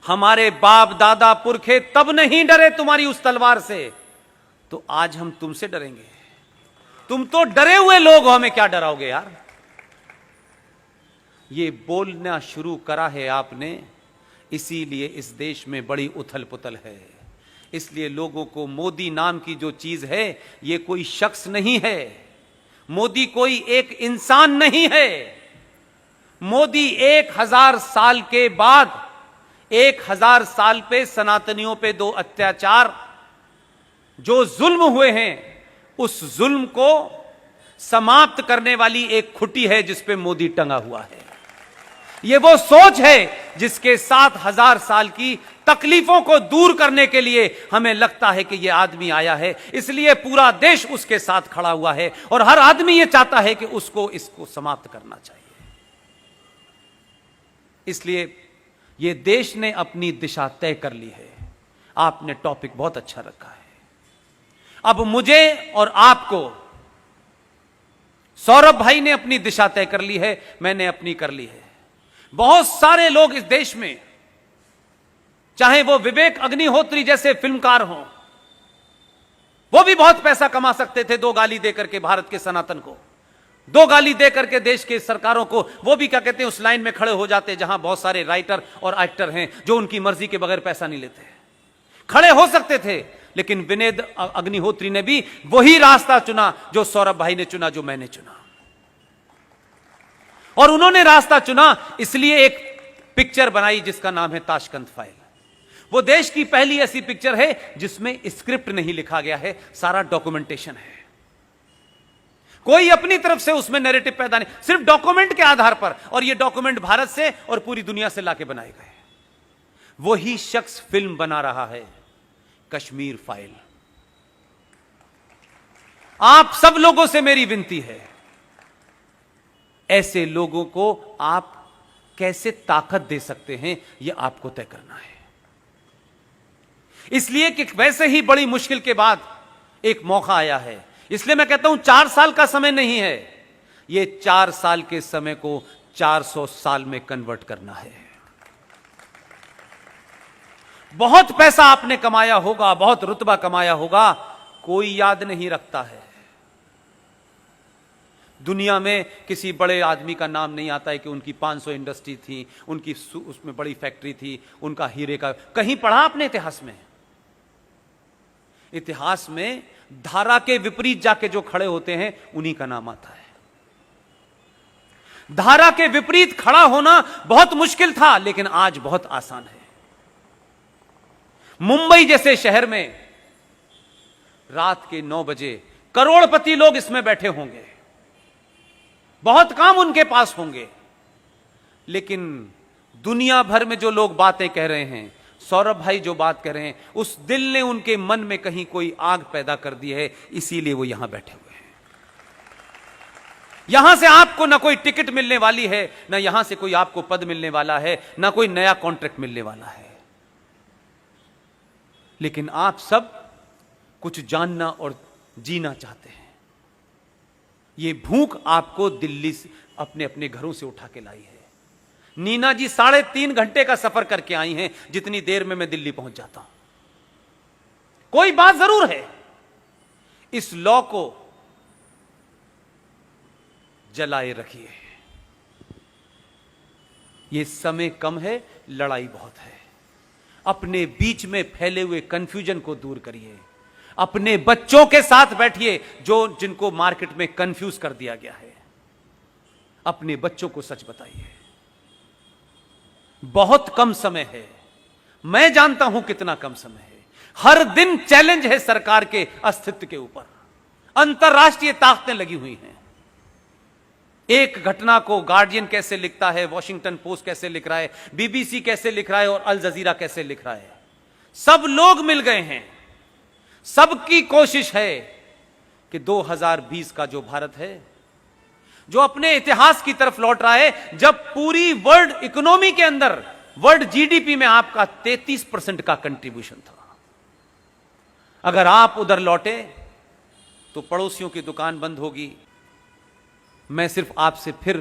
हमारे बाप दादा पुरखे तब नहीं डरे तुम्हारी उस तलवार से, तो आज हम तुमसे डरेंगे। तुम तो डरे हुए लोग हो, हमें क्या डराओगे यार। ये बोलना शुरू करा है आपने, इसीलिए इस देश में बड़ी उथल पुथल है। इसलिए लोगों को मोदी नाम की जो चीज है, ये कोई शख्स नहीं है, मोदी कोई एक इंसान नहीं है। मोदी 1000 साल के बाद 1000 साल पे सनातनियों पे 2 अत्याचार जो जुल्म हुए हैं, उस जुल्म को समाप्त करने वाली एक खुटी है जिस पे मोदी टंगा हुआ है। ये वो सोच है जिसके 7000 साल की तकलीफों को दूर करने के लिए हमें लगता है कि यह आदमी आया है, इसलिए पूरा देश उसके साथ खड़ा हुआ है और हर आदमी यह चाहता है कि इसको समाप्त करना चाहिए। इसलिए यह देश ने अपनी दिशा तय कर ली है। आपने टॉपिक बहुत अच्छा रखा है। अब मुझे और आपको, सौरभ भाई ने अपनी दिशा तय कर ली है, मैंने अपनी कर ली है। बहुत सारे लोग इस देश में, चाहे वो विवेक अग्निहोत्री जैसे फिल्मकार हों, वो भी बहुत पैसा कमा सकते थे 2 गाली देकर के भारत के सनातन को, 2 गाली देकर के देश के सरकारों को। वो भी क्या कहते हैं, उस लाइन में खड़े हो जाते जहां बहुत सारे राइटर और एक्टर हैं जो उनकी मर्जी के बगैर पैसा नहीं लेते, खड़े हो सकते थे। लेकिन विवेक अग्निहोत्री ने भी वही रास्ता चुना जो सौरभ भाई ने चुना, जो मैंने चुना। और उन्होंने रास्ता चुना इसलिए एक पिक्चर बनाई जिसका नाम है ताशकंद फाइल। वो देश की पहली ऐसी पिक्चर है जिसमें स्क्रिप्ट नहीं लिखा गया है, सारा डॉक्यूमेंटेशन है। कोई अपनी तरफ से उसमें नैरेटिव पैदा नहीं, सिर्फ डॉक्यूमेंट के आधार पर। और ये डॉक्यूमेंट भारत से और पूरी दुनिया से लाके बनाए गए। वही शख्स फिल्म बना रहा है, कश्मीर फाइल। आप सब लोगों से मेरी विनती है, ऐसे लोगों को आप कैसे ताकत दे सकते हैं, यह आपको तय करना है। इसलिए कि वैसे ही बड़ी मुश्किल के बाद एक मौका आया है। इसलिए मैं कहता हूं 4 साल का समय नहीं है, यह 4 साल के समय को 400 साल में कन्वर्ट करना है। बहुत पैसा आपने कमाया होगा, बहुत रुतबा कमाया होगा, कोई याद नहीं रखता है। दुनिया में किसी बड़े आदमी का नाम नहीं आता है कि उनकी 500 इंडस्ट्री थी, उनकी उसमें बड़ी फैक्ट्री थी, उनका हीरे का। कहीं पढ़ा आपने इतिहास में? इतिहास में धारा के विपरीत जाके जो खड़े होते हैं उन्हीं का नाम आता है। धारा के विपरीत खड़ा होना बहुत मुश्किल था, लेकिन आज बहुत आसान है। मुंबई जैसे शहर में रात के 9 बजे करोड़पति लोग इसमें बैठे होंगे, बहुत काम उनके पास होंगे, लेकिन दुनिया भर में जो लोग बातें कह रहे हैं, सौरभ भाई जो बात कह रहे हैं, उस दिल ने उनके मन में कहीं कोई आग पैदा कर दी है, इसीलिए वो यहां बैठे हुए हैं। यहां से आपको ना कोई टिकट मिलने वाली है, ना यहां से कोई आपको पद मिलने वाला है, ना कोई नया कॉन्ट्रैक्ट मिलने वाला है। लेकिन आप सब कुछ जानना और जीना चाहते हैं। ये भूख आपको दिल्ली से अपने अपने घरों से उठा के लाई है। नीना जी 3.5 घंटे का सफर करके आई हैं, जितनी देर में मैं दिल्ली पहुंच जाता हूं। कोई बात जरूर है, इस लॉ को जलाए रखिए। यह समय कम है, लड़ाई बहुत है। अपने बीच में फैले हुए कंफ्यूजन को दूर करिए। अपने बच्चों के साथ बैठिए जिनको मार्केट में कंफ्यूज कर दिया गया है। अपने बच्चों को सच बताइए। बहुत कम समय है, मैं जानता हूं कितना कम समय है। हर दिन चैलेंज है सरकार के अस्तित्व के ऊपर। अंतरराष्ट्रीय ताकतें लगी हुई हैं। एक घटना को गार्डियन कैसे लिखता है, वॉशिंगटन पोस्ट कैसे लिख रहा है, बीबीसी कैसे लिख रहा है और अल जजीरा कैसे लिख रहा है। सब लोग मिल गए हैं। सबकी कोशिश है कि 2020 का जो भारत है, जो अपने इतिहास की तरफ लौट रहा है, जब पूरी वर्ल्ड इकोनॉमी के अंदर, वर्ल्ड जीडीपी में आपका 33% का कंट्रीब्यूशन था। अगर आप उधर लौटे तो पड़ोसियों की दुकान बंद होगी। मैं सिर्फ आपसे फिर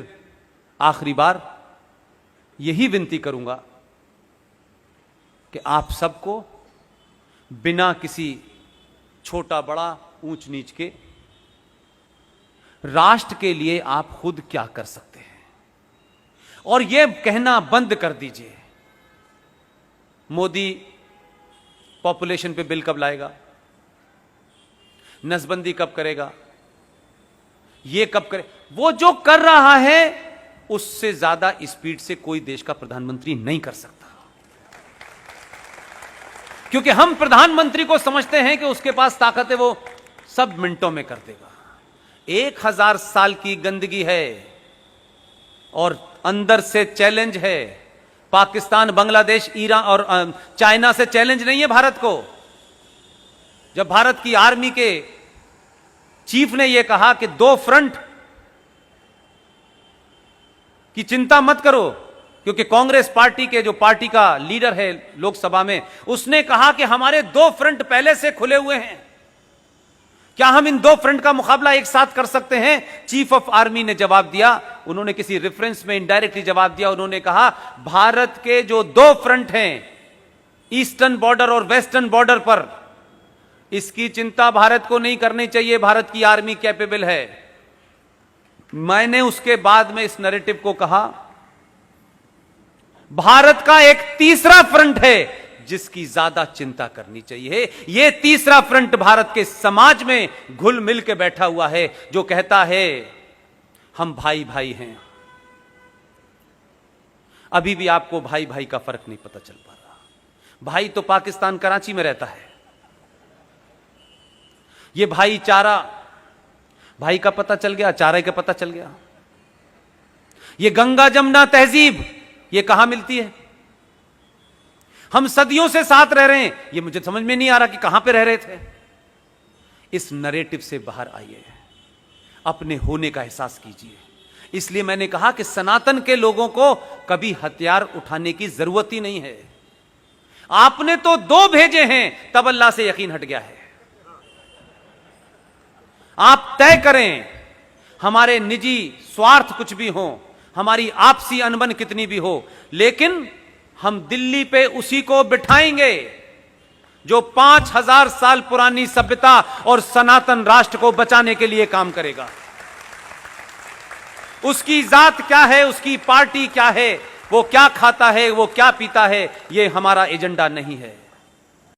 आखिरी बार यही विनती करूंगा कि आप सबको बिना किसी छोटा बड़ा ऊंच नीच के राष्ट्र के लिए आप खुद क्या कर सकते हैं, और यह कहना बंद कर दीजिए मोदी पॉपुलेशन पे बिल कब लाएगा, नसबंदी कब करेगा, ये कब करे। वो जो कर रहा है उससे ज्यादा स्पीड से कोई देश का प्रधानमंत्री नहीं कर सकता, क्योंकि हम प्रधानमंत्री को समझते हैं कि उसके पास ताकत है, वो सब मिनटों में कर देगा। 1000 साल की गंदगी है और अंदर से चैलेंज है। पाकिस्तान, बांग्लादेश, ईरान और चाइना से चैलेंज नहीं है भारत को। जब भारत की आर्मी के चीफ ने यह कहा कि 2 फ्रंट की चिंता मत करो, क्योंकि कांग्रेस पार्टी के जो पार्टी का लीडर है लोकसभा में, उसने कहा कि हमारे 2 फ्रंट पहले से खुले हुए हैं, क्या हम इन 2 फ्रंट का मुकाबला एक साथ कर सकते हैं। चीफ ऑफ आर्मी ने जवाब दिया, उन्होंने किसी रेफरेंस में इनडायरेक्टली जवाब दिया, उन्होंने कहा भारत के जो 2 फ्रंट हैं, ईस्टर्न बॉर्डर और वेस्टर्न बॉर्डर पर, इसकी चिंता भारत को नहीं करनी चाहिए, भारत की आर्मी कैपेबल है। मैंने उसके बाद में इस नैरेटिव को कहा, भारत का एक तीसरा फ्रंट है जिसकी ज्यादा चिंता करनी चाहिए। यह तीसरा फ्रंट भारत के समाज में घुल मिल के बैठा हुआ है, जो कहता है हम भाई भाई हैं। अभी भी आपको भाई भाई का फर्क नहीं पता चल पा रहा। भाई तो पाकिस्तान कराची में रहता है, यह भाईचारा, भाई का पता चल गया, चारे का पता चल गया। यह गंगा जमुना तहजीब यह कहां मिलती है। हम सदियों से साथ रह रहे हैं, यह मुझे समझ में नहीं आ रहा कि कहां पे रह रहे थे। इस नैरेटिव से बाहर आइए, अपने होने का एहसास कीजिए। इसलिए मैंने कहा कि सनातन के लोगों को कभी हथियार उठाने की जरूरत ही नहीं है। आपने तो 2 भेजे हैं, तब अल्लाह से यकीन हट गया है। आप तय करें, हमारे निजी स्वार्थ कुछ भी हो, हमारी आपसी अनबन कितनी भी हो, लेकिन हम दिल्ली पे उसी को बिठाएंगे जो 5000 साल पुरानी सभ्यता और सनातन राष्ट्र को बचाने के लिए काम करेगा। उसकी जात क्या है, उसकी पार्टी क्या है, वो क्या खाता है, वो क्या पीता है, ये हमारा एजेंडा नहीं है।